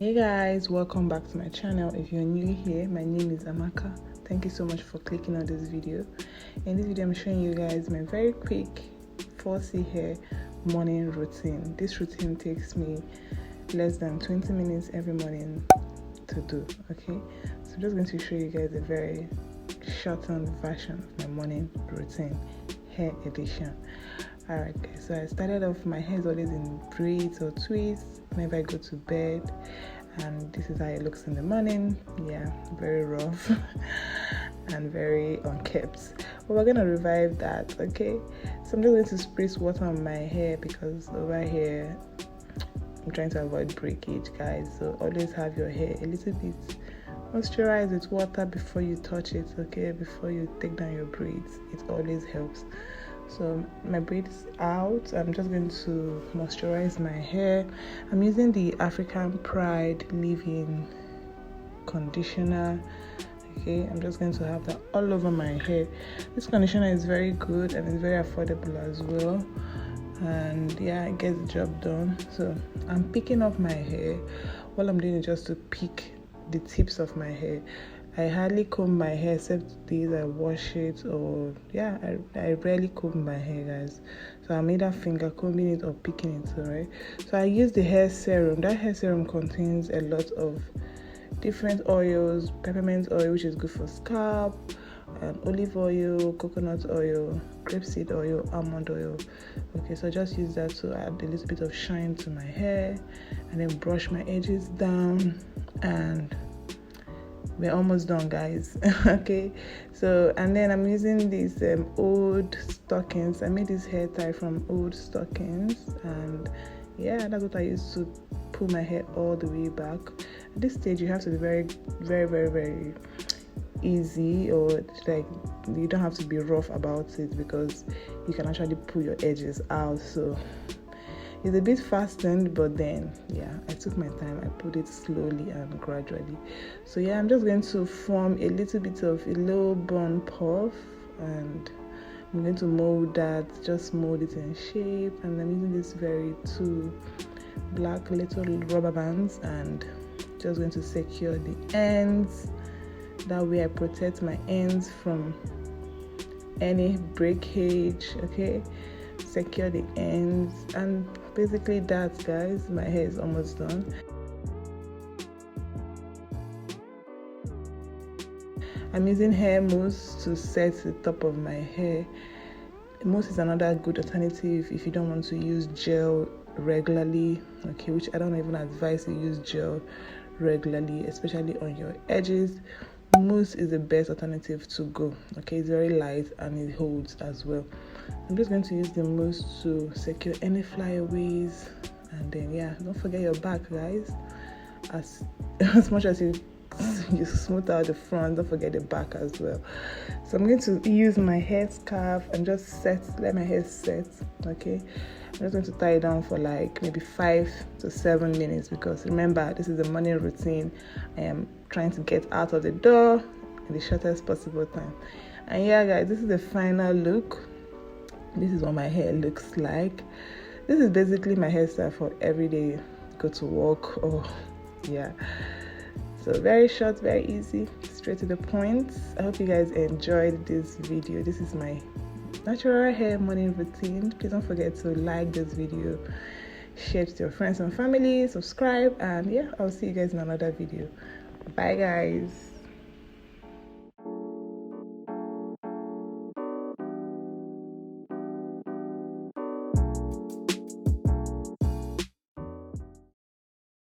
Hey guys, welcome back to my channel. If you're new here, my name is Amaka. Thank you so much for clicking on this video. In this video I'm showing you guys my very quick 4C hair morning routine. This routine takes me less than 20 minutes every morning to do. Okay, so I'm just going to show you guys a very shortened version of my morning routine, hair edition. Alright guys, so I started off, my hair is always in braids or twists whenever I go to bed, and this is how it looks in the morning. Yeah, very rough and very unkempt, but we're gonna revive that. Okay, so I'm just going to spritz water on my hair because over here I'm trying to avoid breakage, guys. So always have your hair a little bit moisturized with water before you touch it. Okay, before you take down your braids, it always helps. So my braids out, I'm just going to moisturize my hair. I'm using the African Pride leave-in conditioner. Okay, I'm just going to have that all over my hair. This conditioner is very good and it's very affordable as well, and yeah, it gets the job done. So I'm picking up my hair. What I'm doing is just to pick the tips of my hair. I hardly comb my hair except days I wash it, or yeah, I rarely comb my hair, guys. So I'm either finger combing it or picking it, alright? So I use the hair serum. That hair serum contains a lot of different oils: peppermint oil, which is good for scalp, olive oil, coconut oil, grapeseed oil, almond oil. Okay, so I just use that to add a little bit of shine to my hair, and then brush my edges down, and we're almost done, guys. Okay, so and then I'm using these old stockings. I made this hair tie from old stockings, and yeah, that's what I used to pull my hair all the way back. At this stage you have to be very easy, or like you don't have to be rough about it because you can actually pull your edges out. So it's a bit fastened, but then yeah, I took my time. I put it slowly and gradually. So yeah, I'm just going to form a little bit of a low bun puff, and I'm going to mold that, just mold it in shape. And I'm using this two black little rubber bands, and just going to secure the ends. That way I protect my ends from any breakage. Okay, secure the ends, and basically that, guys. My hair is almost done. I'm using hair mousse to set the top of my hair. Mousse is another good alternative if you don't want to use gel regularly, okay, which I don't even advise you use gel regularly, especially on your edges. Mousse is the best alternative to go. Okay, it's very light and it holds as well. I'm just going to use the mousse to secure any flyaways, and then yeah, don't forget your back, guys. As much as you smooth out the front, don't forget the back as well. So I'm going to use my hair scarf and just let my hair set. Okay, I'm just going to tie it down for like maybe 5 to 7 minutes, because remember, this is the morning routine. I am trying to get out of the door in the shortest possible time. And yeah, guys, this is the final look. This is what my hair looks like. This is basically my hairstyle for every day, go to work, or yeah. So very short, very easy, straight to the point. I hope you guys enjoyed this video. This is my natural hair morning routine. Please don't forget to like this video, share it with your friends and family, subscribe, and yeah, I'll see you guys in another video. Bye, guys.